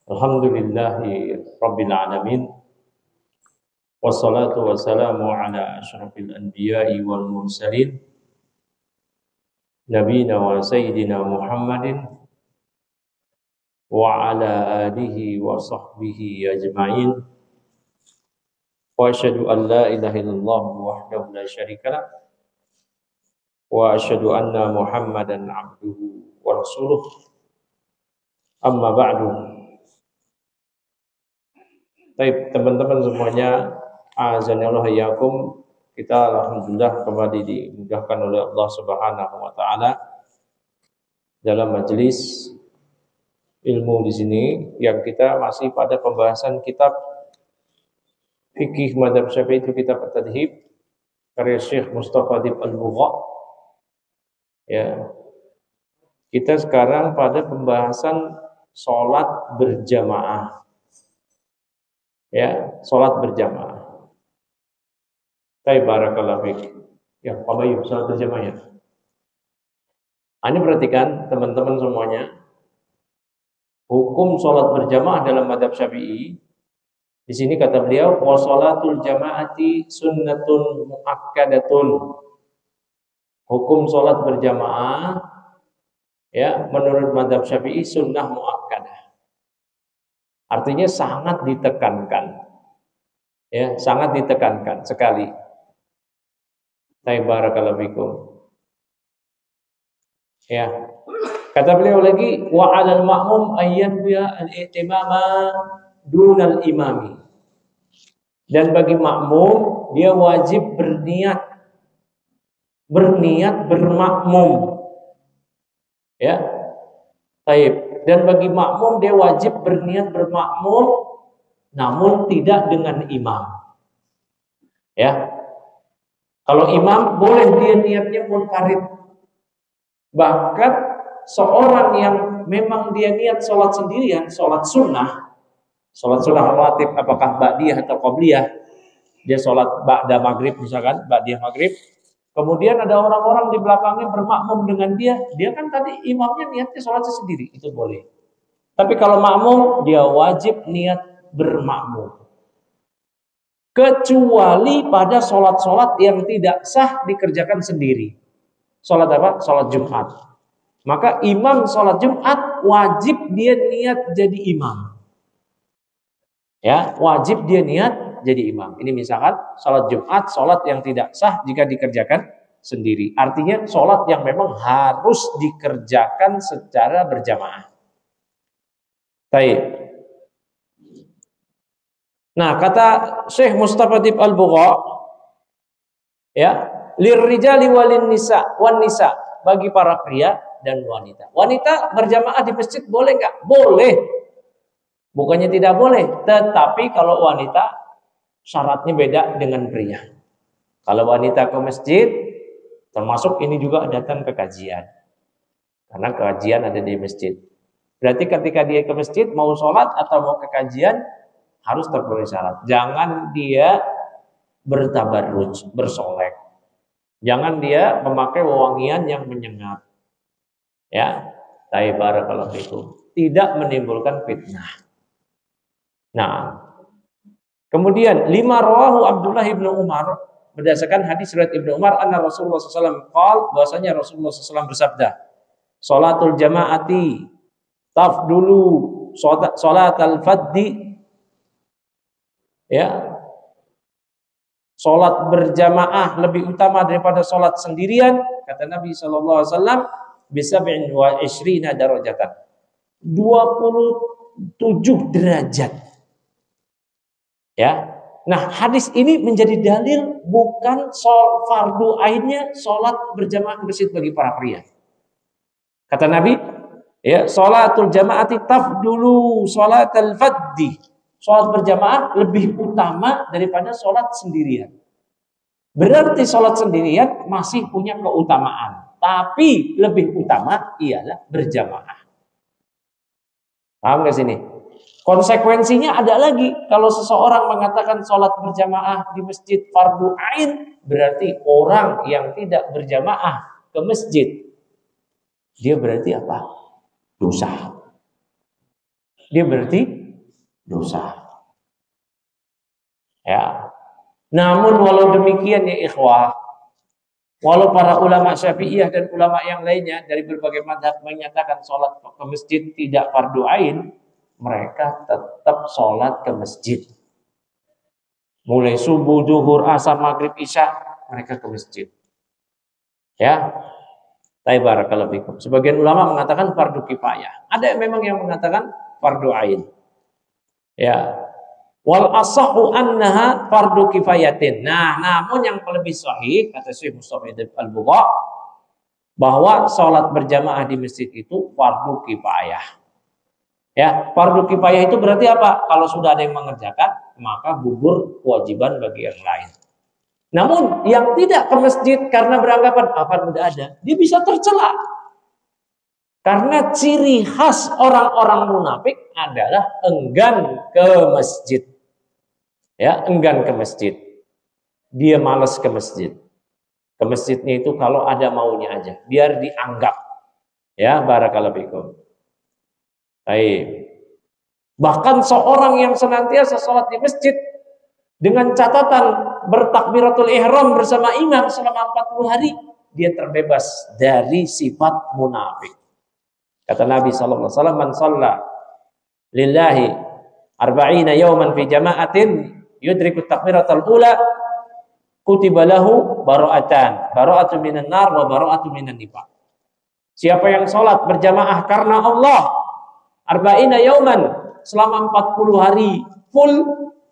Alhamdulillahi Rabbil Alamin. Wassalatu wassalamu ala asyrafil anbiya'i wal mursalin Nabina wa Sayyidina Muhammadin wa ala alihi wa sahbihi ajma'in. Wa asyhadu an la ilaha illallah wahdahu la syarikalah wa asyhadu anna Muhammadan abduhu wa rasuluh. Amma ba'du. Baik, teman-teman semuanya, azanillahu iyyakum. Kita alhamdulillah kembali dimudahkan oleh Allah Subhanahu wa taala dalam majelis ilmu di sini yang kita masih pada pembahasan kitab Fikih Madzhab Syafi'i, itu kitab At-Tadhib karya Syekh Mustafa Adib Al-Bugha. Ya. Kita sekarang pada pembahasan sholat berjamaah. Ya, sholat berjamaah. Baik, barakallahu fiik. Ya, Pak Bayu, sholat berjamaah ya. Ini perhatikan teman-teman semuanya. Hukum sholat berjamaah dalam madzhab Syafi'i. Di sini kata beliau, wa sholatul jamaati sunnatun muakkadatun. Hukum sholat berjamaah ya menurut madzhab Syafi'i sunnah muakkadah. Artinya sangat ditekankan. Ya, sangat ditekankan sekali. Barakallahu fikum. Ya. Kata beliau lagi, wa 'alal ma'mum ayyanwiya al-i'timama dunal imami. Dan bagi makmum dia wajib berniat bermakmum. Ya. Baik. Dan bagi makmum dia wajib berniat bermakmum, namun tidak dengan imam. Ya, kalau imam boleh dia niatnya munfarid. Bahkan seorang yang memang dia niat sholat sendirian, sholat sunnah rawatib, apakah ba'diyah atau qobliyah, dia sholat ba'da maghrib misalkan, ba'diyah maghrib. Kemudian ada orang-orang di belakangnya bermakmum dengan dia kan tadi imamnya niatnya sholatnya sendiri, itu boleh. Tapi kalau makmum, dia wajib niat bermakmum. Kecuali pada sholat-sholat yang tidak sah dikerjakan sendiri. Sholat apa? Sholat Jumat. Maka imam sholat Jumat wajib dia niat jadi imam. Ya, wajib dia niat jadi imam. Ini misalkan sholat Jumat, sholat yang tidak sah jika dikerjakan sendiri. Artinya sholat yang memang harus dikerjakan secara berjamaah. Baik. Nah, kata Syekh Mustafa Adib Al-Bugha, ya, lirrijali walin nisa, wan nisa, bagi para pria dan wanita. Wanita berjamaah di masjid boleh enggak? Boleh. Bukannya tidak boleh, tetapi kalau wanita syaratnya beda dengan pria. Kalau wanita ke masjid, termasuk ini juga datang ke kajian. Karena kajian ada di masjid. Berarti ketika dia ke masjid, mau sholat atau mau ke kajian, harus terpenuhi syarat. Jangan dia bertabarruj, bersolek. Jangan dia memakai wewangian yang menyengat. Ya, barakallahu fikum. Tidak menimbulkan fitnah. Nah, kemudian 5 rawahu Abdullah ibnu Umar, berdasarkan hadis riwayat Ibnu Umar, anna Rasulullah SAW qala, bahwasanya Rasulullah SAW bersabda, sholatul jamaati tafdulu sholatal faddi. Ya, sholat berjamaah lebih utama daripada sholat sendirian, kata Nabi SAW, bisab'in wa ishrina darajatan, 27 derajat. Ya, nah hadis ini menjadi dalil bukan fardu ainnya sholat berjamaah masjid bagi para pria. Kata Nabi, ya, sholatul jamaati tafdulu sholatal faddi. Sholat berjamaah lebih utama daripada sholat sendirian. Berarti sholat sendirian masih punya keutamaan, tapi lebih utama ialah berjamaah. Paham gak sini? Konsekuensinya ada lagi. Kalau seseorang mengatakan sholat berjamaah di masjid fardu ain, berarti orang yang tidak berjamaah ke masjid, dia berarti apa? Dosa. Dia berarti dosa. Ya. Namun walau demikian ya ikhwah, walau para ulama Syafi'iyah dan ulama yang lainnya dari berbagai mazhab menyatakan sholat ke masjid tidak fardu ain, mereka tetap sholat ke masjid. Mulai subuh, duhur, asar, maghrib, isya, mereka ke masjid. Ya, barakallahu fikum. Sebagian ulama mengatakan fardu kifayah. Ada memang yang mengatakan fardu ain. Ya. Wal asahhu annaha fardu kifayatin. Nah, namun yang lebih sahih kata Syekh Mustafidib Al-Bugha bahwa sholat berjamaah di masjid itu fardu kifayah. Ya, fardu kifayah itu berarti apa? Kalau sudah ada yang mengerjakan, maka gugur kewajiban bagi yang lain. Namun yang tidak ke masjid karena beranggapan apa tidak ada, dia bisa tercela. Karena ciri khas orang-orang munafik adalah enggan ke masjid. Ya, enggan ke masjid. Dia malas ke masjid. Ke masjidnya itu kalau ada maunya aja, biar dianggap. Ya, barakallahu fikum. Baik. Bahkan seorang yang senantiasa sholat di masjid dengan catatan bertakbiratul ihram bersama imam selama 40 hari, dia terbebas dari sifat munafik. Kata Nabi sallallahu alaihi wasallam, "Man shalla lillahi arba'ina yawman fi jama'atin yudriku takbiratul ula kutiba lahu bara'atun minan nar wa bara'atun minan nifaq." Siapa yang sholat berjamaah karena Allah arba'ina yawman selama 40 hari full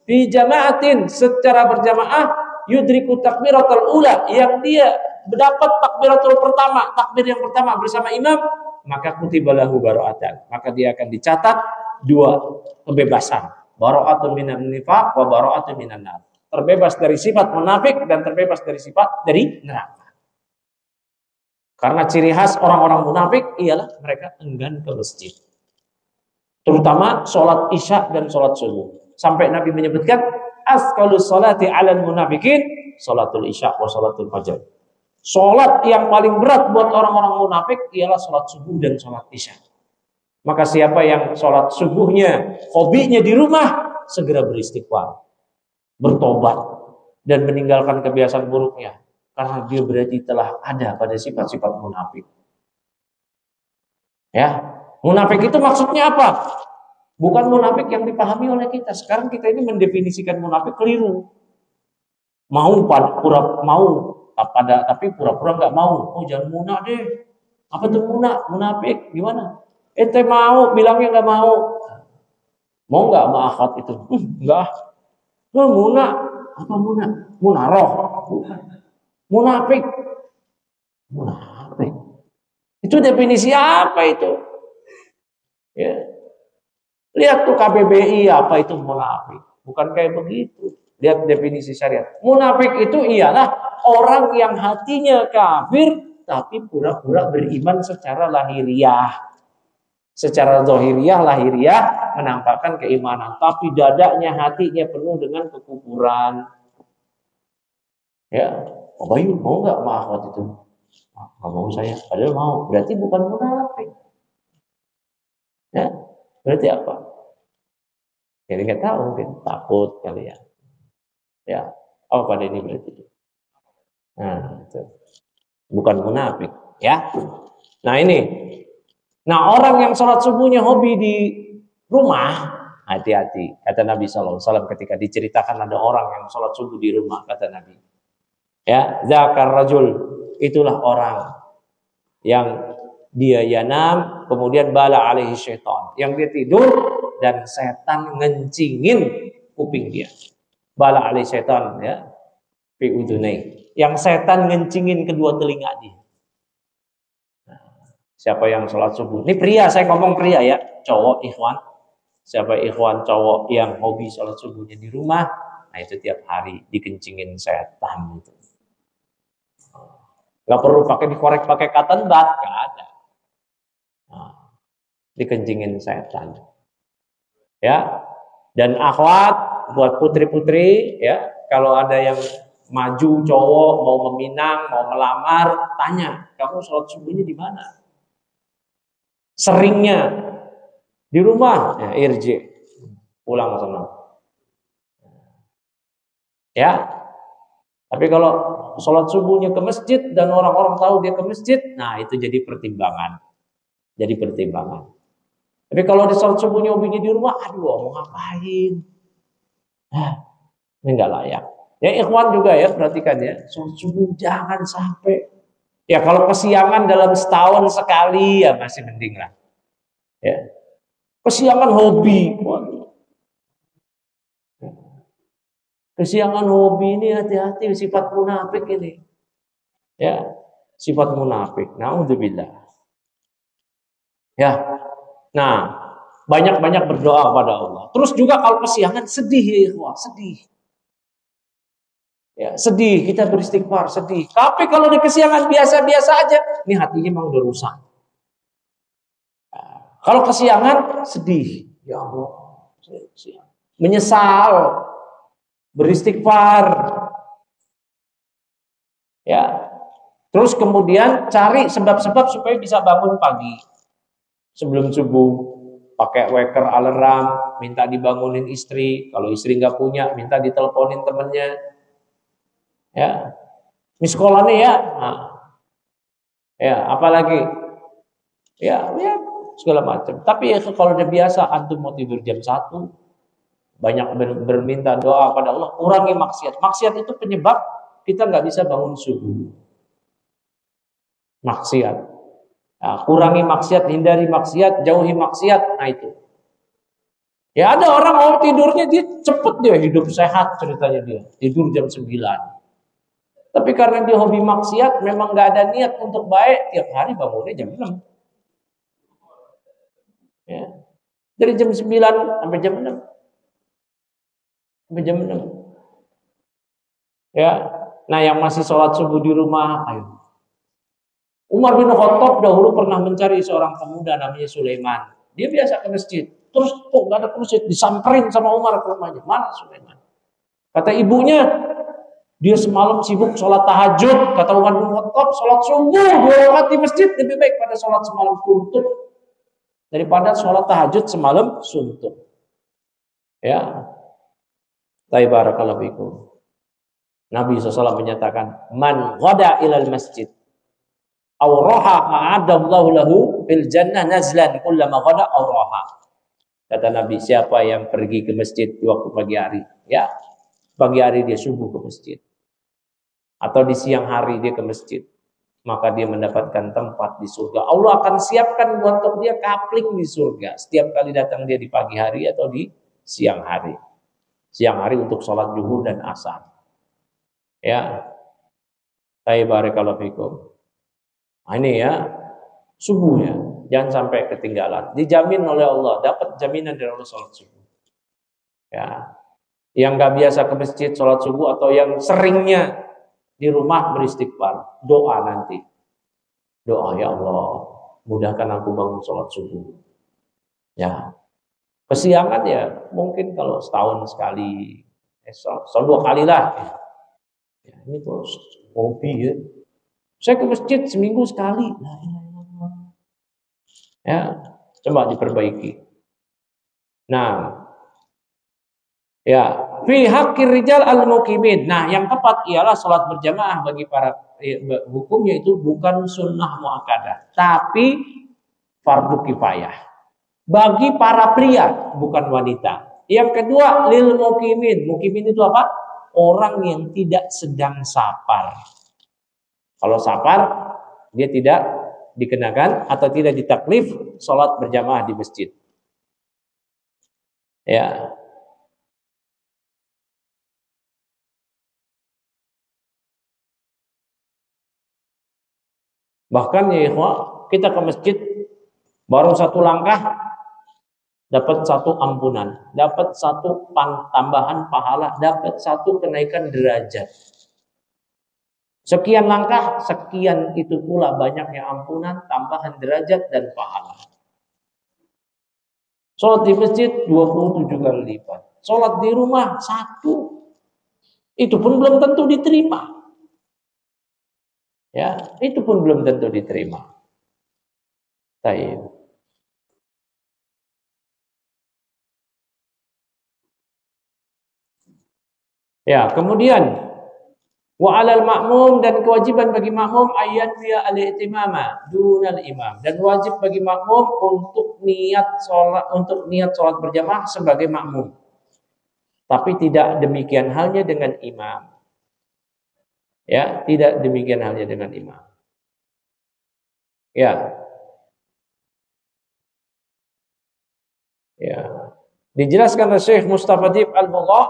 fi jama'atin secara berjamaah yudriku takbiratul ula, yang dia mendapat takbiratul pertama, takbir yang pertama bersama imam, maka kutibalahu bara'atan, maka dia akan dicatat 2 kebebasan, bara'atun minan nifaq wa bara'atun minan nar, terbebas dari sifat munafik dan terbebas dari sifat dari neraka. Karena ciri khas orang-orang munafik ialah mereka enggan ke masjid, terutama sholat isya dan sholat subuh. Sampai Nabi menyebutkan asqalus sholati 'alal munafiqin sholatul isya wa sholatul fajr. Sholat yang paling berat buat orang-orang munafik ialah sholat subuh dan sholat isya. Maka siapa yang sholat subuhnya hobinya di rumah, segera beristighfar, bertobat, dan meninggalkan kebiasaan buruknya, karena dia berarti telah ada pada sifat-sifat munafik. Ya, munafik itu maksudnya apa? Bukan munafik yang dipahami oleh kita. Sekarang kita ini mendefinisikan munafik keliru. Tapi pura-pura nggak mau. Oh, jangan munak deh. Apa tuh munak? Munafik gimana? Ente mau, bilangnya nggak mau. Mau nggak sama akhwat itu? Enggak. Munak. Apa munak? Munaroh. Munafik. Munafik. Itu definisi apa itu? Ya. Lihat tuh KBBI apa itu munafik. Bukan kayak begitu. Lihat definisi syariat. Munafik itu ialah orang yang hatinya kafir tapi pura-pura beriman secara lahiriah. Secara zahiriah, lahiriah menampakkan keimanan, tapi dadanya, hatinya penuh dengan kekufuran. Ya, oh Bayu mau nggak sama akhwat itu? Nggak mau saya, padahal mau. Berarti bukan munafik. Ya, berarti apa? Jadi nggak tahu, mungkin takut kali ya. Ya, oh pada ini berarti. Nah, itu. Bukan munafik, ya. Nah ini. Nah orang yang sholat subuhnya hobi di rumah, hati-hati. Kata Nabi SAW ketika diceritakan ada orang yang sholat subuh di rumah, kata Nabi. Ya, zakar rajul, itulah orang yang dia yanam, kemudian bala alaihi syaitan, yang dia tidur dan setan ngencingin kuping dia. Bala alaihi syaitan, ya, fi udunai, yang setan ngencingin kedua telinga dia. Siapa yang sholat subuh? Ini pria, saya ngomong pria ya, cowok ikhwan. Siapa ikhwan cowok yang hobi sholat subuhnya di rumah, nah itu tiap hari dikencingin setan itu. Gak perlu pakai dikorek pakai cotton bud, gak ada. Nah, dikencingin setan. Ya, dan akhwat buat putri-putri ya, kalau ada yang maju cowok mau meminang, mau melamar, tanya, kamu sholat subuhnya di mana? Seringnya di rumah, ya, irji. pulang senang. Ya, tapi kalau sholat subuhnya ke masjid dan orang-orang tahu dia ke masjid, nah itu jadi pertimbangan. Jadi pertimbangan. Tapi kalau di sholat subuhnya hobinya di rumah, aduh mau ngapain? Nah, ini nggak layak. Ya ikhwan juga ya, perhatikan ya. Sholat subuh jangan sampai. Ya kalau kesiangan dalam setahun sekali ya masih mending lah. Ya. Kesiangan hobi. Waduh. Kesiangan hobi ini hati-hati, sifat munafik ini. Ya, sifat munafik. Nauzubillah. Ya. Nah, banyak-banyak berdoa kepada Allah. Terus juga kalau kesiangan sedih ya ikhwah, sedih. Ya, sedih, kita beristighfar, sedih. Tapi kalau di kesiangan biasa-biasa aja, ini hatinya memang udah rusak. Kalau kesiangan sedih, ya Allah, menyesal, beristighfar. Ya. Terus kemudian cari sebab-sebab supaya bisa bangun pagi. Sebelum subuh, pakai waker alarm, minta dibangunin istri. Kalau istri nggak punya, minta diteleponin temennya. Ya, ini sekolah nih ya. Nah, ya, apalagi ya segala macam. Tapi ya kalau udah biasa antum mau tidur jam 1, banyak berminta doa pada Allah, kurangi maksiat. Maksiat itu penyebab kita nggak bisa bangun subuh. Maksiat. Nah, kurangi maksiat, hindari maksiat, jauhi maksiat. Nah itu. Ya ada orang mau tidurnya dia cepet dia hidup sehat ceritanya dia. Tidur jam 9. Tapi karena dia hobi maksiat, memang nggak ada niat untuk baik, tiap hari bangunnya jam 6. Ya. Dari jam 9 sampai jam 6. Sampai jam 6. Ya. Nah, yang masih sholat subuh di rumah, ayo. Umar bin Khattab dahulu pernah mencari seorang pemuda namanya Sulaiman. Dia biasa ke masjid. Terus kok nggak ada ke masjid, disamperin sama Umar ke rumahnya. Mana Sulaiman? Kata ibunya, dia semalam sibuk sholat tahajud. Kata Umar bin Khattab, sholat subuh 2 rakaat di masjid lebih baik pada sholat semalam suntuk daripada sholat tahajud semalam suntuk. Ya, barakallahu fikum. Nabi SAW menyatakan, man ghada ilal masjid aw raha a'adallahu lahu fil jannah nazlan kullama ghada aw raha. Kata Nabi, siapa yang pergi ke masjid di waktu pagi hari, ya, pagi hari dia subuh ke masjid, atau di siang hari dia ke masjid, maka dia mendapatkan tempat di surga. Allah akan siapkan untuk dia kapling di surga setiap kali datang dia di pagi hari atau di siang hari. Siang hari untuk sholat zuhur dan asar. Ya, barakallahu fikum. Nah, ini ya subuhnya jangan sampai ketinggalan. Dijamin oleh Allah, dapat jaminan dari Allah sholat subuh. Ya, yang nggak biasa ke masjid sholat subuh atau yang seringnya di rumah beristighfar, doa nanti. Doa, ya Allah, mudahkan aku bangun sholat subuh. Ya, kesiangan ya mungkin kalau setahun sekali, setahun 2 kali lah. Ya, ini terus hobi ya. Saya ke masjid seminggu sekali. Ya, coba diperbaiki. Nah, ya, fi haqqir rijal al-muqimin. Nah, yang tepat ialah sholat berjamaah bagi para hukumnya itu bukan sunnah muakkadah, tapi fardu kifayah. Bagi para pria, bukan wanita. Yang kedua, lil muqimin. Muqimin itu apa? Orang yang tidak sedang safar. Kalau safar, dia tidak dikenakan atau tidak ditaklif sholat berjamaah di masjid. Ya. Bahkan ya ikhwah, kita ke masjid baru 1 langkah dapat 1 ampunan, dapat 1 tambahan pahala, dapat 1 kenaikan derajat. Sekian langkah, sekian itu pula banyaknya ampunan, tambahan derajat dan pahala. Sholat di masjid 27 kali lipat. Sholat di rumah 1. Itu pun belum tentu diterima. Ya, itu pun belum tentu diterima. Baik. Ya, kemudian wa 'alal ma'mum, dan kewajiban bagi makmum ayat dia al-i'timama dunal imam, dan wajib bagi makmum untuk niat salat berjamaah sebagai makmum. Tapi tidak demikian halnya dengan imam. Ya, tidak demikian halnya dengan imam. Ya. Ya. Dijelaskan oleh Syekh Mustafadib Al-Bugha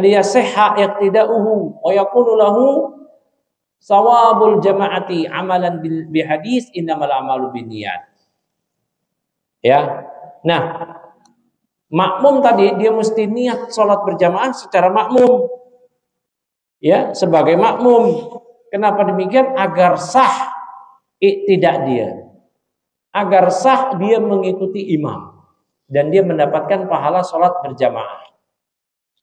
liyasihha iqtida'uhu wa yakunu lahu sawabul jama'ati amalan bi hadis innamal a'malu binniyat. Ya. Nah, makmum tadi dia mesti niat salat berjamaah secara makmum. Ya, sebagai makmum. Kenapa demikian? Agar sah iktidak dia. Agar sah dia mengikuti imam dan dia mendapatkan pahala salat berjamaah.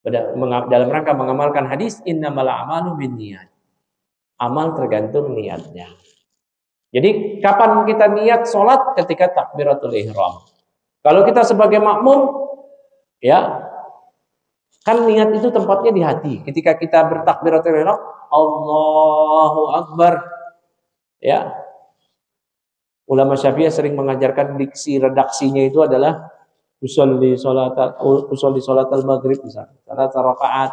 Dalam rangka mengamalkan hadis innamal a'malu binniyat. Amal tergantung niatnya. Jadi kapan kita niat salat? Ketika takbiratul ihram. Kalau kita sebagai makmum, ya, kan niat itu tempatnya di hati. Ketika kita bertakbiratul ihram, Allahu Akbar. Ya. Ulama Syafi'iyah sering mengajarkan diksi redaksinya itu adalah usolli salatal maghrib misalnya. Salat rakaat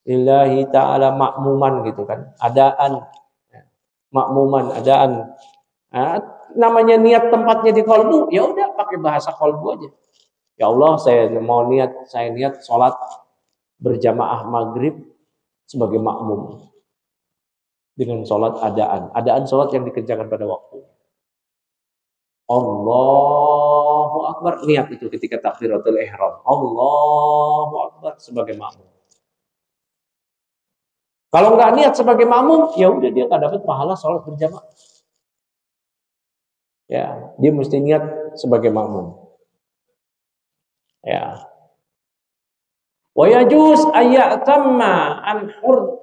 lillahi ta'ala makmuman gitu kan. Adaan. Makmuman, adaan. Nah, namanya niat tempatnya di qalbu, ya udah pakai bahasa qalbu aja. Ya Allah, saya niat salat berjamaah maghrib sebagai makmum dengan salat adaan. Adaan salat yang dikerjakan pada waktu. Allahu Akbar, niat itu ketika takbiratul ihram. Allahu Akbar sebagai makmum. Kalau nggak niat sebagai makmum, ya udah dia nggak dapat pahala salat berjamaah. Ya, dia mesti niat sebagai makmum. Ya. Wa yajuz ayyatamma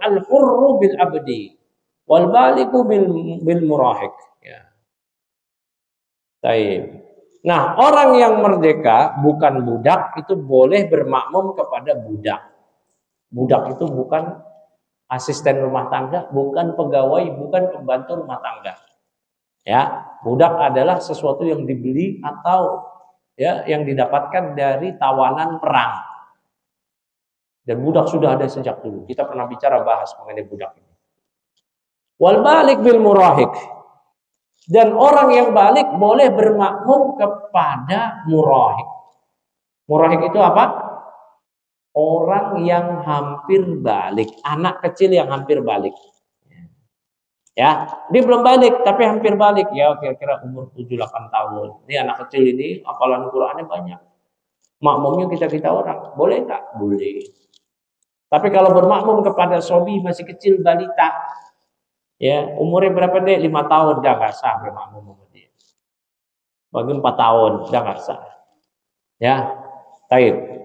al-hurru bil abdi wal baligu bil murahik. Ya. Taib. Nah, orang yang merdeka bukan budak itu boleh bermakmum kepada budak. Budak itu bukan asisten rumah tangga, bukan pegawai, bukan pembantu rumah tangga. Ya, budak adalah sesuatu yang dibeli atau ya yang didapatkan dari tawanan perang. Dan budak sudah ada sejak dulu. Kita pernah bahas mengenai budak ini. Wal balik bil murahik. Dan orang yang balik boleh bermakmum kepada murahik. Murahik itu apa? Orang yang hampir balik, anak kecil yang hampir balik. Ya, dia belum balik tapi hampir balik. Ya, kira-kira umur 7-8 tahun. Ini anak kecil ini hafalan Qur'annya banyak. Makmumnya kita orang. Boleh enggak? Boleh. Tapi kalau bermakmum kepada sobi masih kecil balita, ya, umurnya berapa deh? 5 tahun, dah nggak sah bermakmum sama dia. Bagi 4 tahun, dah nggak sah. Ya, taib.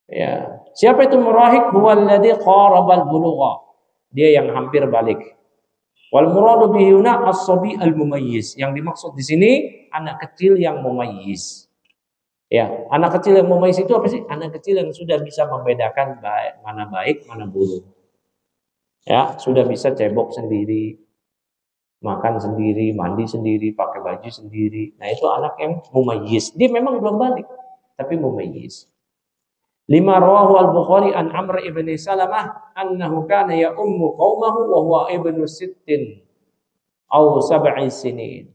Ya, siapa itu murahik? Huwallazi qarabal bulugha. Dia yang hampir balik. Wal muradu bihi huna as-sabi al-mumayyiz. Yang dimaksud di sini anak kecil yang mumayyiz. Ya, anak kecil yang mumayyiz itu apa sih? Anak kecil yang sudah bisa membedakan mana baik, mana buruk. Ya, sudah bisa cebok sendiri, makan sendiri, mandi sendiri, pakai baju sendiri. Nah, itu anak yang mumayyiz. Dia memang belum balik, tapi mumayyiz. Lima rawahu al-Bukhari an Amr ibn Salamah annahu kana ya'ummu qaumahu wa huwa ibnu 6 aw 7 sinin.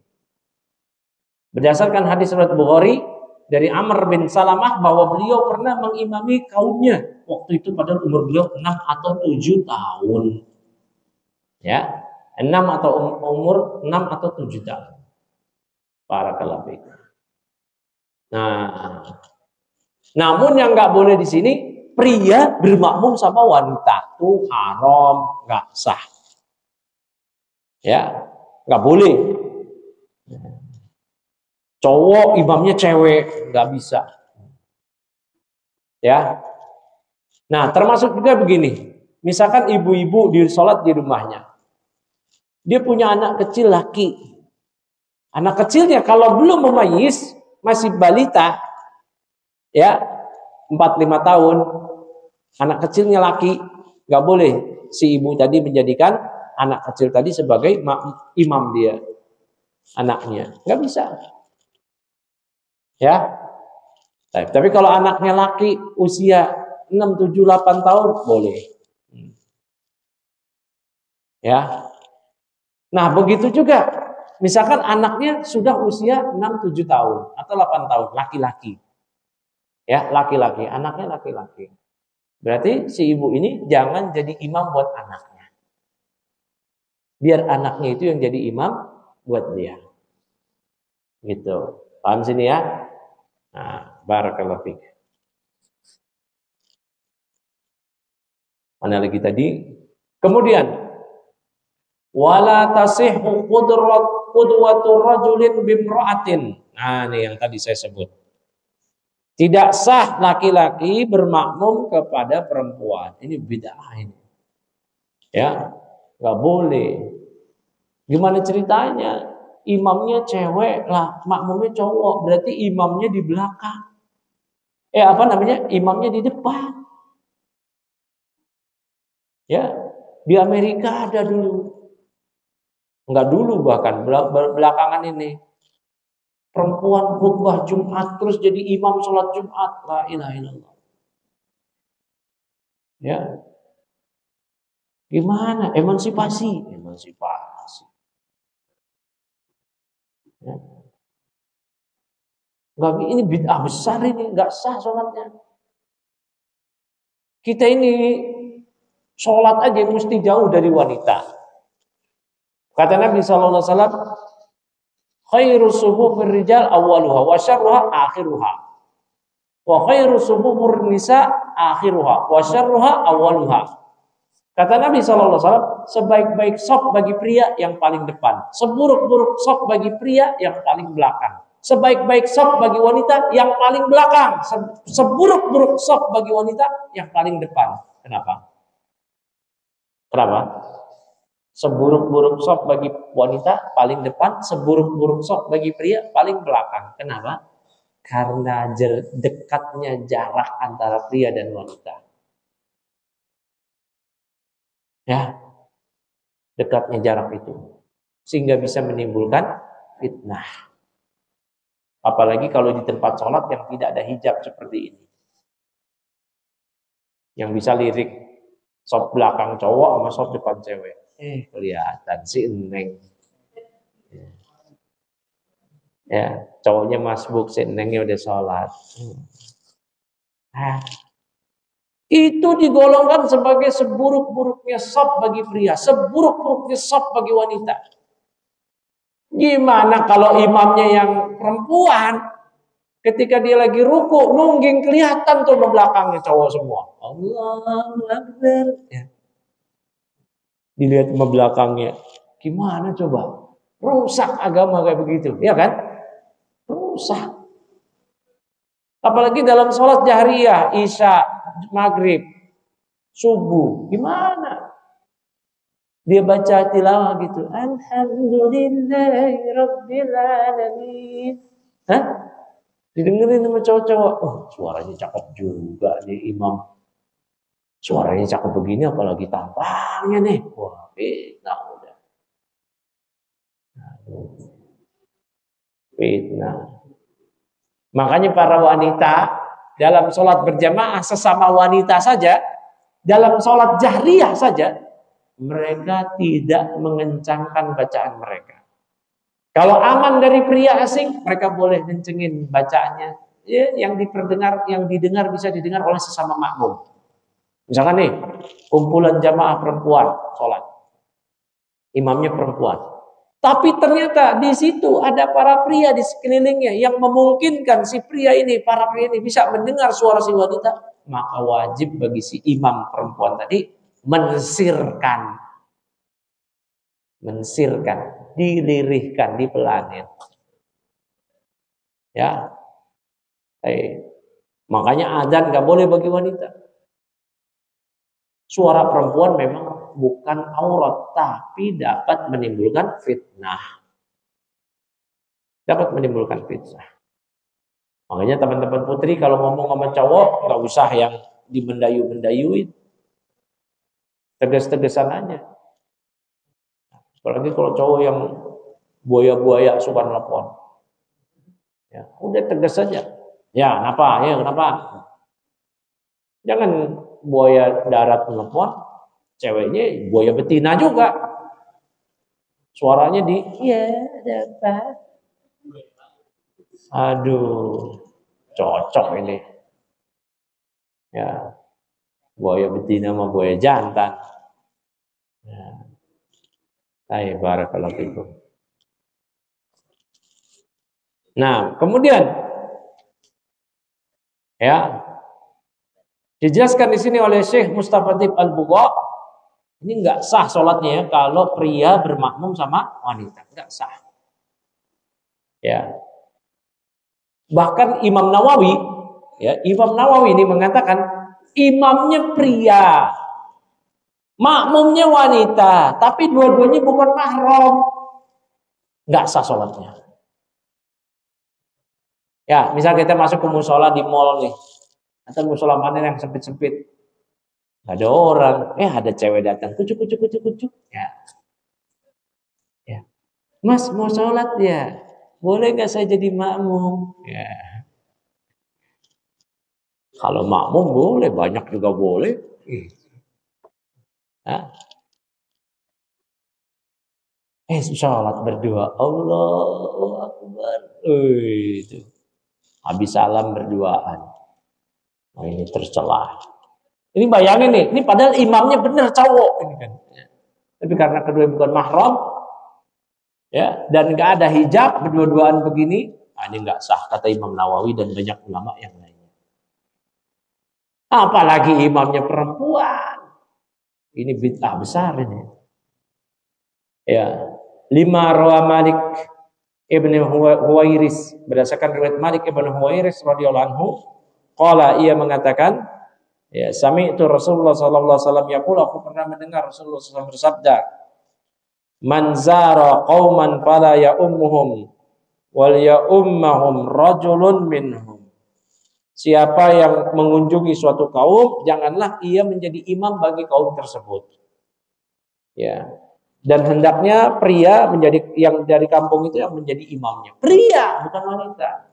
Berdasarkan hadis riwayat Bukhari dari Amr bin Salamah bahwa beliau pernah mengimami kaumnya. Waktu itu padahal umur beliau 6 atau 7 tahun. Ya, 6 atau umur 6 atau 7 tahun. Barakallahu fiik. Nah, namun yang nggak boleh di sini pria bermakmum sama wanita itu haram, nggak sah. Ya, nggak boleh. Cowok imamnya cewek nggak bisa. Ya. Nah, termasuk juga begini. Misalkan ibu-ibu di sholat di rumahnya, dia punya anak kecil laki. Anak kecilnya kalau belum memayyiz, masih balita, ya, 4-5 tahun, anak kecilnya laki, nggak boleh si ibu tadi menjadikan anak kecil tadi sebagai imam dia, anaknya, nggak bisa. Ya, tapi kalau anaknya laki usia 6, 7, 8 tahun boleh. Ya. Nah, begitu juga. Misalkan anaknya sudah usia 6, 7 tahun atau 8 tahun, laki-laki. Ya, laki-laki, anaknya laki-laki. Berarti si ibu ini jangan jadi imam buat anaknya. Biar anaknya itu yang jadi imam buat dia. Gitu. Paham sini ya? Nah, barakallahu fiik. Mana lagi tadi? Kemudian wala tasihhu qudwatu rajulin bimra'atin. Nah, ini yang tadi saya sebut. Tidak sah laki-laki bermakmum kepada perempuan. Ini bid'ah ini. Ya, nggak boleh. Gimana ceritanya? Imamnya cewek lah, makmumnya cowok. Berarti imamnya di belakang. Imamnya di depan. Ya, di Amerika ada dulu. Enggak dulu bahkan belakangan ini. Perempuan khutbah Jumat terus jadi imam sholat Jumat. La ilaha illallah. Ya. Gimana? Emansipasi. Ya. Ini bid'ah besar ini, enggak sah sholatnya. Kita ini sholat aja mesti jauh dari wanita. Kata Nabi sallallahu alaihi wasallam, khairu suhufir rijal awwaluha wa syarruha akhiruha. Wa khairu suhufur nisa akhiruha wa syarruha awwaluha. Kata Nabi sallallahu alaihi wasallam, sebaik-baik saf bagi pria yang paling depan, seburuk-buruk saf bagi pria yang paling belakang. Sebaik-baik saf bagi wanita yang paling belakang, seburuk-buruk saf bagi wanita yang paling depan. Kenapa? Seburuk-buruk saf bagi wanita paling depan, seburuk-buruk saf bagi pria paling belakang. Kenapa? Karena dekatnya jarak antara pria dan wanita. Ya, dekatnya jarak itu, sehingga bisa menimbulkan fitnah. Apalagi kalau di tempat sholat yang tidak ada hijab seperti ini, yang bisa lirik sop belakang cowok sama sop depan cewek. Kelihatan si Neng. Ya, cowoknya masbuk, si Nengnya udah sholat. Itu digolongkan sebagai seburuk-buruknya sop bagi pria, seburuk-buruknya sop bagi wanita. Gimana kalau imamnya yang perempuan, ketika dia lagi ruku, nungging kelihatan tuh belakangnya cowok semua. Allahu Akbar. Ya. Dilihat sama belakangnya, gimana coba? Rusak agama kayak begitu, ya kan? Rusak. Apalagi dalam sholat jahriyah, isya, maghrib, subuh, gimana? Dia baca tilawah gitu, Alhamdulillahirabbil alamin. Didengerin sama cowok-cowok. Suaranya cakep juga nih imam. Suaranya cakep begini, apalagi tampangnya nih. Wah, fitnah udah. Fitnah. Makanya para wanita dalam sholat berjamaah sesama wanita saja, dalam sholat jahriyah saja, mereka tidak mengencangkan bacaan mereka. Kalau aman dari pria asing, mereka boleh kencengin bacaannya. Ya, yang didengar bisa didengar oleh sesama makmum. Misalkan nih, kumpulan jamaah perempuan sholat, imamnya perempuan. Tapi ternyata di situ ada para pria di sekelilingnya yang memungkinkan si para pria ini bisa mendengar suara si wanita. Maka wajib bagi si imam perempuan tadi mensirkan, dilirihkan, dipelanin. Ya, makanya adzan nggak boleh bagi wanita. Suara perempuan memang bukan aurat, tapi dapat menimbulkan fitnah. Makanya teman-teman putri kalau ngomong sama cowok nggak usah yang dimendayu-mendayuin, tegas-tegasan aja. Apalagi kalau cowok yang buaya-buaya suka nelpon, ya udah tegas saja. Ya, kenapa? Ya, kenapa? Jangan buaya darat nelpon, ceweknya buaya betina juga. Suaranya iya, ada apa? Aduh, cocok ini. Ya, buaya betina sama buaya jantan. Ya. Hai, barakallahu fikum. Nah, kemudian ya dijelaskan di sini oleh Syekh Mustafadib Al-Bugha, ini enggak sah sholatnya ya kalau pria bermakmum sama wanita, enggak sah. Ya. Bahkan Imam Nawawi, ya, Imam Nawawi ini mengatakan imamnya pria, makmumnya wanita, tapi dua-duanya bukan mahram, enggak sah sholatnya. Ya, misal kita masuk ke musola di mall nih, atau musola mana yang sempit-sempit, nggak ada orang, ada cewek datang, kucuk, ya, Mas mau sholat ya, boleh nggak saya jadi makmum? Ya, kalau makmum boleh, banyak juga boleh. Sholat berdua, Allahu Akbar, itu habis salam berduaan. Nah, ini tercelah. Ini bayangin nih, ini padahal imamnya benar cowok ini kan. Tapi karena kedua bukan mahram, ya, dan nggak ada hijab, berdua-duaan begini, ini nggak sah kata Imam Nawawi dan banyak ulama yang lainnya. Apalagi imamnya perempuan, ini bid'ah besar ini. Ya, 5 rawa Malik ibn Huwairis, berdasarkan riwayat Malik ibn Huwairis radhiyallahu anhu, qala, ia mengatakan, ya, sami'tu Rasulullah sallallahu alaihi wasallam yaqul, aku pernah mendengar Rasulullah SAW bersabda, man zara qauman fala ya'ummuhum wal ya'ummahum rajulun minhum. Siapa yang mengunjungi suatu kaum, janganlah ia menjadi imam bagi kaum tersebut. Ya. Dan hendaknya pria menjadi yang dari kampung itu yang menjadi imamnya. Pria, bukan wanita.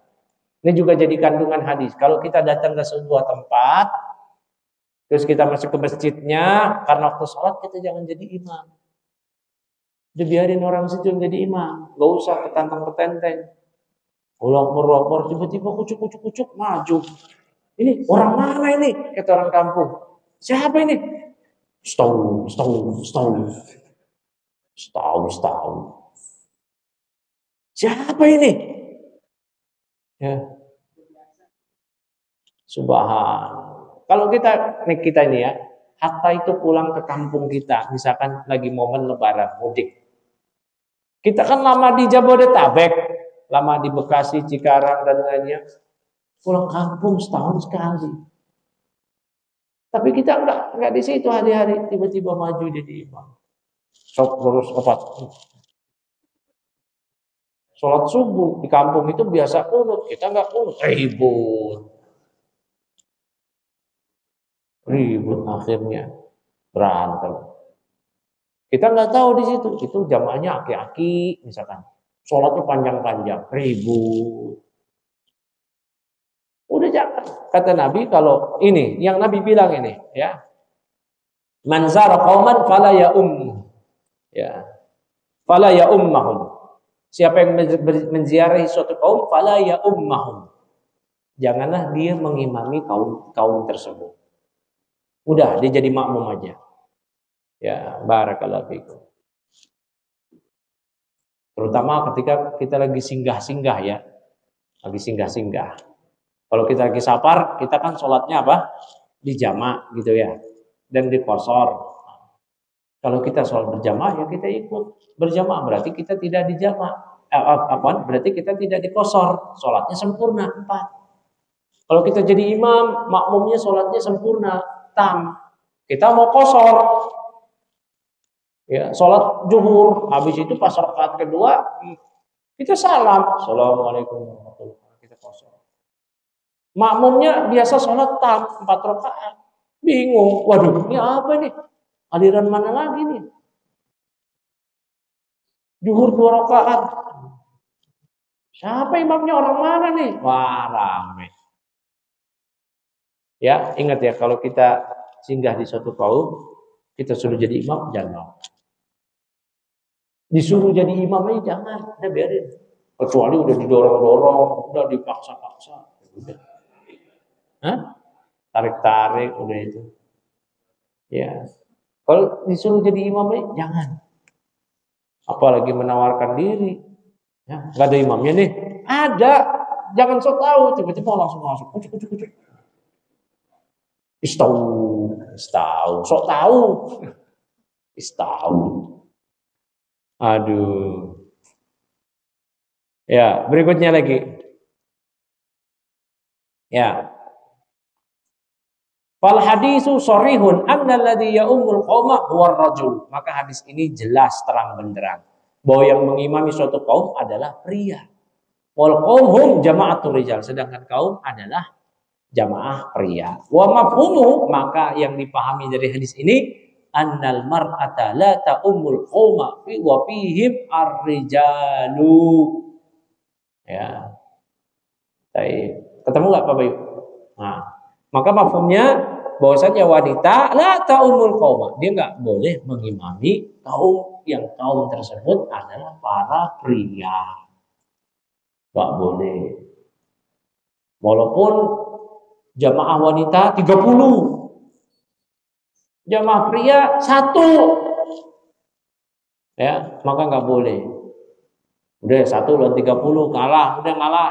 Ini juga jadi kandungan hadis. Kalau kita datang ke sebuah tempat, terus kita masuk ke masjidnya, karena waktu sholat kita jangan jadi imam. Dibiarin orang situ yang jadi imam. Gak usah ketantang-ketenteng. Ulak-ulak, tiba-tiba kucuk-kucuk maju. Ini orang mana ini? Kata orang kampung. Siapa ini? Setahun. Siapa ini? Ya. Subhanallah. Kalau kita ini ya, hatta itu pulang ke kampung kita, misalkan lagi momen lebaran, mudik. Kita kan lama di Jabodetabek, lama di Bekasi, Cikarang dan lainnya. Pulang kampung setahun sekali. Tapi kita enggak di situ hari-hari, tiba-tiba maju jadi imam. Sok terus opat. Sholat subuh di kampung itu biasa kunut, kita enggak kunut, ribut akhirnya berantem. Kita nggak tahu di situ, itu jamaahnya aki-aki misalkan, sholatnya panjang-panjang, ribut. Udah jangan, kata Nabi kalau ini, yang Nabi bilang ini, ya, man zara qauman fala fala ya ummahum. Siapa yang menziarahi suatu kaum, fala ya ummahum. Janganlah dia mengimami kaum tersebut. Udah, dia jadi makmum aja. Ya, barakallahu fikum. Terutama ketika kita lagi singgah-singgah ya. Lagi singgah-singgah. Kalau kita lagi safar, kita kan sholatnya apa? Di jama' gitu ya. Dan di qashar. Kalau kita sholat berjamaah ya kita ikut berjamaah, berarti kita tidak di jama'. Berarti kita tidak di qashar. Sholatnya sempurna 4. Kalau kita jadi imam, makmumnya sholatnya sempurna, tam. Kita mau qashar. Ya, sholat zuhur, habis itu pas rakaat kedua kita salam, assalamualaikum warahmatullahi wabarakatuh, kita qashar. Makmumnya biasa sholat tam 4 rakaat. Bingung. Waduh, ini apa nih? Aliran mana lagi nih? Zuhur 2 rakaat. Siapa imamnya, orang mana nih? Wah, rame. Ya, ingat ya, kalau kita singgah di suatu kaum, kita suruh jadi imam, jangan. Disuruh jadi imam aja jangan, udah biarin. Kecuali udah didorong-dorong, udah dipaksa-paksa. Udah. Hah? Tarik-tarik, udah itu. Ya. Kalau disuruh jadi imam aja jangan. Apalagi menawarkan diri. Ya, nggak ada imamnya nih. Ada. Jangan sok tahu, tiba-tiba langsung masuk. Kucuk. Istau, sok tahu. Istau. Aduh. Ya, berikutnya lagi. Ya. Fal hadisu sharihun anna alladhi ya'ummul qauma huwa ar-rajul. Maka hadis ini jelas terang benderang bahwa yang mengimami suatu kaum adalah pria. Wal qaum jama'atul rijal, sedangkan kaum adalah jamaah pria. Wa mafhumu, maka yang dipahami dari hadis ini annal mar'ata la ta'ummul qauma fi wa fihim ar-rijalu. Ya. Baik. Ketemu enggak Pak Bayu? Nah, maka mafhumnya bahwasanya wanita la ta'ummul qauma, dia enggak boleh mengimami kaum yang kaum tersebut adalah para pria. Enggak boleh. Walaupun jamaah wanita 30, jamaah pria 1, ya maka nggak boleh. Udah 1 lawan 30 kalah, udah ngalah.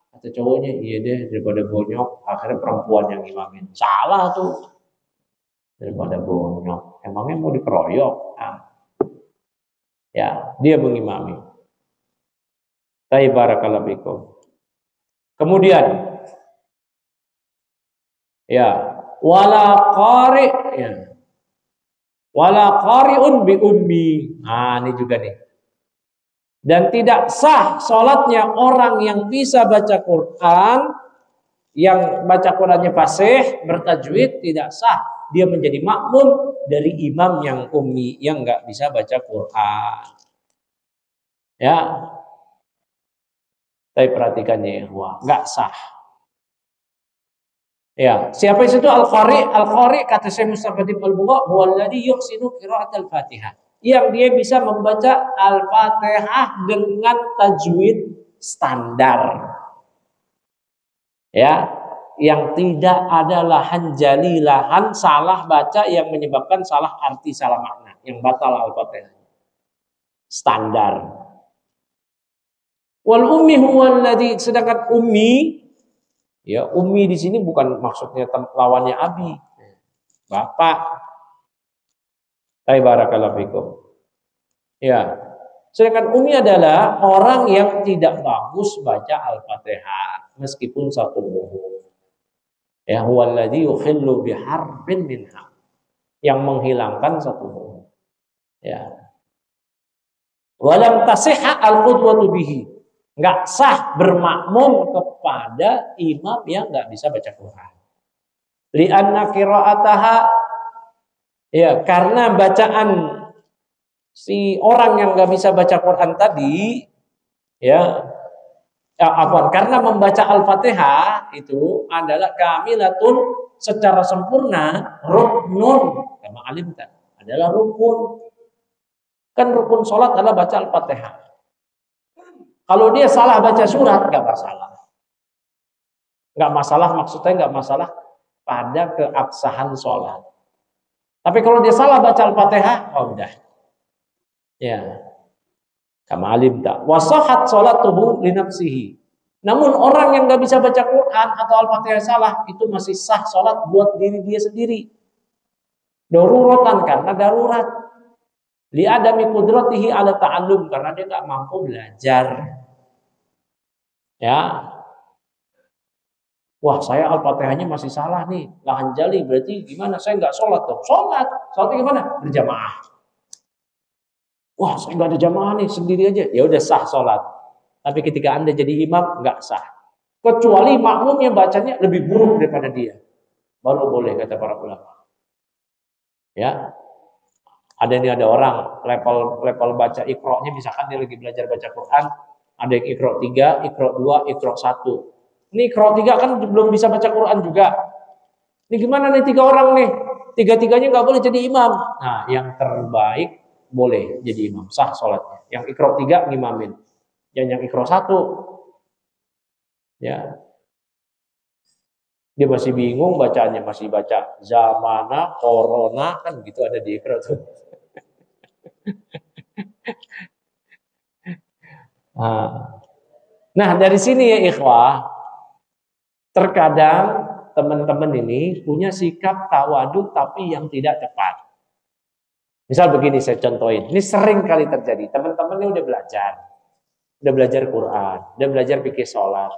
Kata cowoknya, iya deh daripada bonyok, akhirnya perempuan yang imamin. Salah tuh, daripada bonyok. Emangnya mau dikeroyok? Nah, ya dia mengimami. Barakallahu fikum. Kemudian ya, wala qari, ya. Wala qari'un bi ummi. Nah, ini juga nih. Dan tidak sah salatnya orang yang bisa baca Quran, yang baca Qurannya fasih, bertajwid, tidak sah dia menjadi makmum dari imam yang ummi, yang enggak bisa baca Quran. Ya. Tapi perhatikannya ya, wah, enggak sah. Ya, siapa itu al-qari? Al-qari kata Syekh Mustafadib Al-Bugha, huwallazi yuhsinu qira'at al-Fatihah. Yang dia bisa membaca Al-Fatihah dengan tajwid standar. Ya, yang tidak ada lahan jali, lahan salah baca yang menyebabkan salah arti, salah makna, yang batal Al-Fatihah. Standar. Wal ummi huwallazi, sedangkan ummi, ya, ummi di sini bukan maksudnya lawannya abi, bapak. Barakallahu fikum. Ya, sedangkan ummi adalah orang yang tidak bagus baca Al-Fatihah meskipun satu huruf. Ya, huwallazi yukhillu biharfin minha, yang menghilangkan satu huruf. Ya. Walam tasihha al-qudwatu bihi, enggak sah bermakmum kepada imam yang enggak bisa baca Quran. Li'anna qira'ataha, ya, karena bacaan si orang yang enggak bisa baca Quran tadi, karena membaca Al-Fatihah itu adalah kamilatun, secara sempurna, ruknun, kama alimta, adalah rukun. Kan rukun salat adalah baca Al-Fatihah. Kalau dia salah baca surat, nggak masalah. Nggak masalah, maksudnya nggak masalah pada keabsahan sholat. Tapi kalau dia salah baca Al-Fatihah, oh udah. Ya. Kama alimta. Wasahat sholatuhu li nafsihi. Namun orang yang nggak bisa baca Quran atau Al-Fatihah salah, itu masih sah sholat buat diri dia sendiri. Daruratan, karena darurat. Li adami qudratihi ala ta'allum, karena dia nggak mampu belajar. Ya. Wah, saya Al-Fatihahnya masih salah nih, lahan jali, berarti gimana? Saya nggak sholat dong. Sholatnya gimana? Berjamaah. Wah, saya nggak ada jamaah nih, sendiri aja. Ya udah sah sholat. Tapi ketika Anda jadi imam, nggak sah. Kecuali makmum yang bacanya lebih buruk daripada dia. Baru boleh kata para ulama. Ya. Ada orang level baca Iqra-nya, misalkan dia lagi belajar baca Quran, ada yang Iqra 3, Iqra 2, Iqra 1. Ini Iqra 3 kan belum bisa baca Quran juga. Ini gimana nih 3 orang nih? Tiga-tiganya nggak boleh jadi imam. Nah, yang terbaik boleh jadi imam, sah sholatnya. Yang Iqra 3 ngimamin. Yang Iqra 1 ya. Dia masih bingung bacanya, masih baca zamana, corona kan gitu ada di Iqra tuh. Nah, dari sini ya ikhwah, terkadang teman-teman ini punya sikap tawadu tapi yang tidak tepat. Misal begini saya contohin, ini sering kali terjadi. Teman-teman ini udah belajar Quran, udah belajar fikih sholat.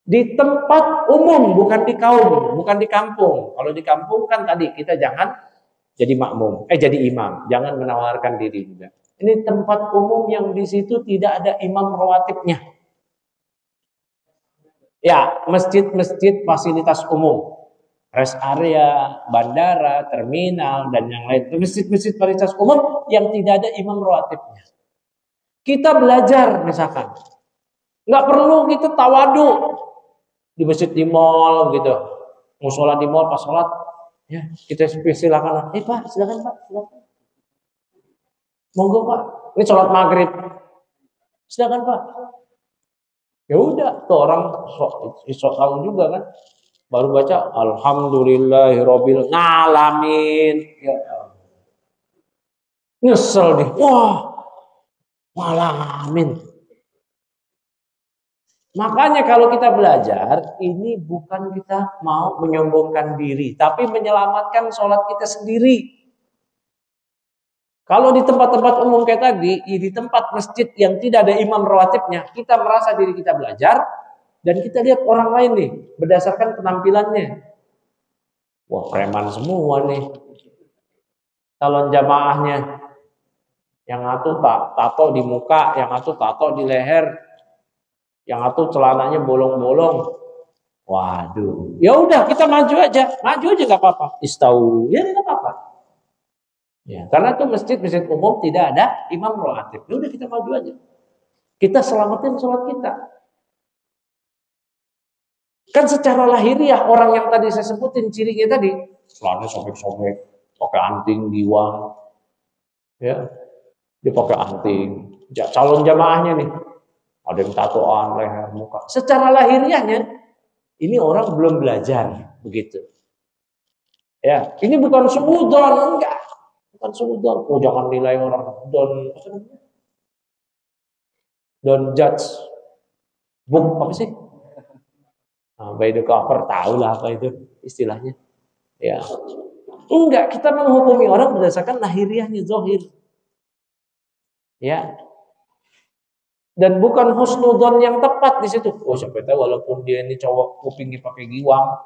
Di tempat umum, bukan di kaum, bukan di kampung. Kalau di kampung kan tadi kita jangan jadi makmum, jadi imam, jangan menawarkan diri juga. Ini tempat umum yang di situ tidak ada imam rawatibnya. Ya, masjid-masjid fasilitas umum, rest area, bandara, terminal, dan yang lain. Masjid-masjid fasilitas umum yang tidak ada imam rawatibnya. Kita belajar misalkan, nggak perlu kita tawadu di masjid di mall gitu, mau sholat di mall pas sholat, ya kita silakan, Pak, silakan Pak, silakan. Monggo Pak, ini sholat maghrib, silakan Pak. Ya udah, tuh orang sok tahu juga kan, baru baca alhamdulillahirobbil ngalamin, ya nyesel deh, wah ngalamin. Makanya kalau kita belajar, ini bukan kita mau menyombongkan diri, tapi menyelamatkan sholat kita sendiri. Kalau di tempat-tempat umum kayak tadi, di tempat masjid yang tidak ada imam rawatibnya, kita merasa diri kita belajar, dan kita lihat orang lain nih, berdasarkan penampilannya. Wah, preman semua nih. Calon jamaahnya. Yang satu tato di muka, yang satu tato di leher, yang satu celananya bolong-bolong. Waduh. Ya udah, kita maju aja nggak apa-apa. Istau, ya nggak apa-apa. Ya, karena itu masjid umum tidak ada imam rawatib. Ya udah kita maju aja. Kita selamatin sholat kita. Kan secara lahiriah orang yang tadi saya sebutin cirinya tadi, celananya sobek-sobek, pakai anting giwang, ya, dia pakai anting. Calon jamaahnya nih, ada yang tatoan leher muka. Secara lahiriahnya, ini orang belum belajar begitu. Ya, ini bukan suudon, enggak. Bukan suudon. Oh, jangan nilai orang. Don't judge book apa sih? Nah, by the cover, tahu lah apa itu istilahnya. Ya, enggak, kita menghukumi orang berdasarkan lahiriahnya, zahir. Ya. Dan bukan husnudon yang tepat di situ. Oh, siapa tahu walaupun dia ini cowok kupingnya pakai giwang,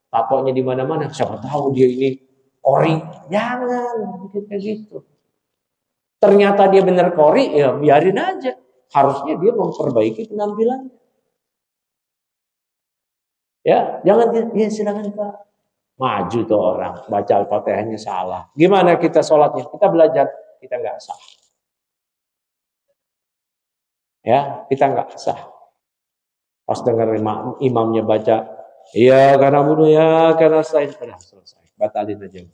tatonya di mana-mana, siapa tahu dia ini kori. Jangan bikin kayak gitu. Ternyata dia benar kori, ya biarin aja. Harusnya dia memperbaiki penampilannya. Ya, jangan dia, ya silakan Pak. Maju tuh orang, baca Al-Fatihahnya salah. Gimana kita sholatnya? Kita belajar, kita nggak sah. Ya, kita nggak sah. Pas dengar imamnya baca, iya karena bunuh ya, karena saya sudah selesai. Batalin aja.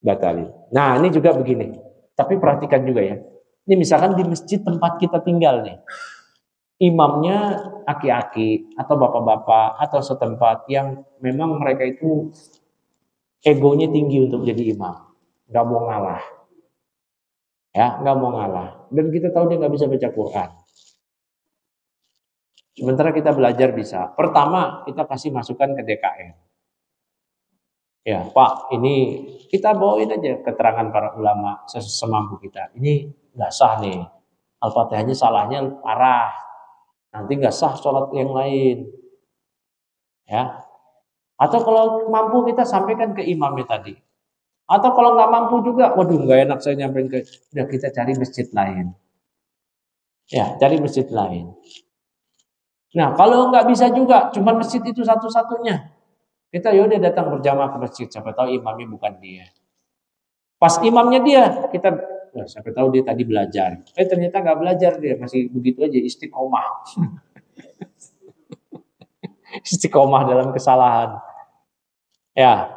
Batalin. Nah, ini juga begini. Tapi perhatikan juga ya. Ini misalkan di masjid tempat kita tinggal nih. Imamnya aki-aki atau bapak-bapak atau setempat yang memang mereka itu egonya tinggi untuk jadi imam. Gak mau ngalah. Ya, gak mau ngalah. Dan kita tahu dia gak bisa baca Quran. Sementara kita belajar bisa. Pertama, kita kasih masukan ke DKM. Ya, Pak, ini kita bawain aja keterangan para ulama semampu kita. Ini nggak sah nih. Al-Fatihahnya salahnya parah. Nanti nggak sah sholat yang lain. Ya. Atau kalau mampu kita sampaikan ke imamnya tadi. Atau kalau nggak mampu juga, waduh nggak enak saya nyampein udah kita cari masjid lain. Ya, cari masjid lain. Nah, kalau nggak bisa juga, cuma masjid itu satu-satunya, kita yaudah datang berjamaah ke masjid. Siapa tahu imamnya bukan dia. Pas imamnya dia, kita siapa tahu dia tadi belajar. Ternyata nggak belajar, dia masih begitu aja istiqomah. Istiqomah dalam kesalahan. Ya,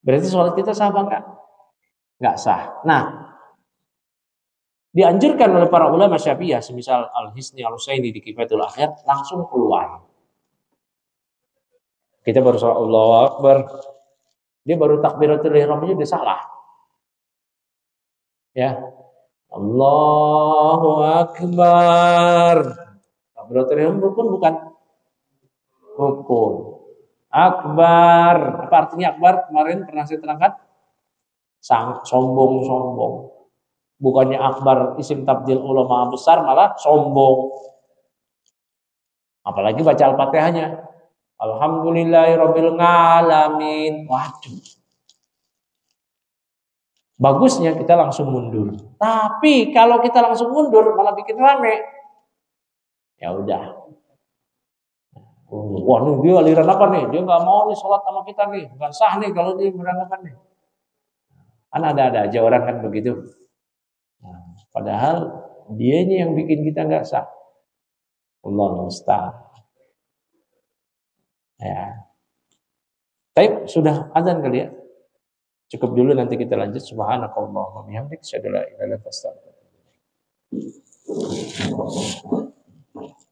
berarti sholat kita sah apa enggak? Nggak sah. Nah, dianjurkan oleh para ulama Syafi'iyah, semisal Al-Hisni Al-Husaini di Kifayatul Akhir, langsung keluar. Kita baru sholat Allahu Akbar, dia baru takbiratul ihram aja udah salah. Ya, Allahu Akbar. Takbiratul ihram rukun bukan? Rukun. Akbar. Apa artinya akbar? Kemarin pernah saya terangkan. Sombong-sombong. Bukannya akbar isim tabdil ulama besar, malah sombong. Apalagi baca Al-Fatihahnya. Alhamdulillahirabbil alamin. Waduh. Bagusnya kita langsung mundur. Tapi kalau kita langsung mundur malah bikin rame. Ya udah. Wah, nih dia aliran apa nih? Dia nggak mau nih sholat sama kita nih. Nggak sah nih kalau dia beranggapan nih. Kan ada aja orang kan begitu. Nah, padahal dia ini yang bikin kita nggak sah. Allah musta'an. Ya. Baik, sudah azan kali ya. Cukup dulu, nanti kita lanjut. Subhanakallahumma wa bihamdika asyhadu an la ilaha illa anta astaghfiruka wa atubu ilaik.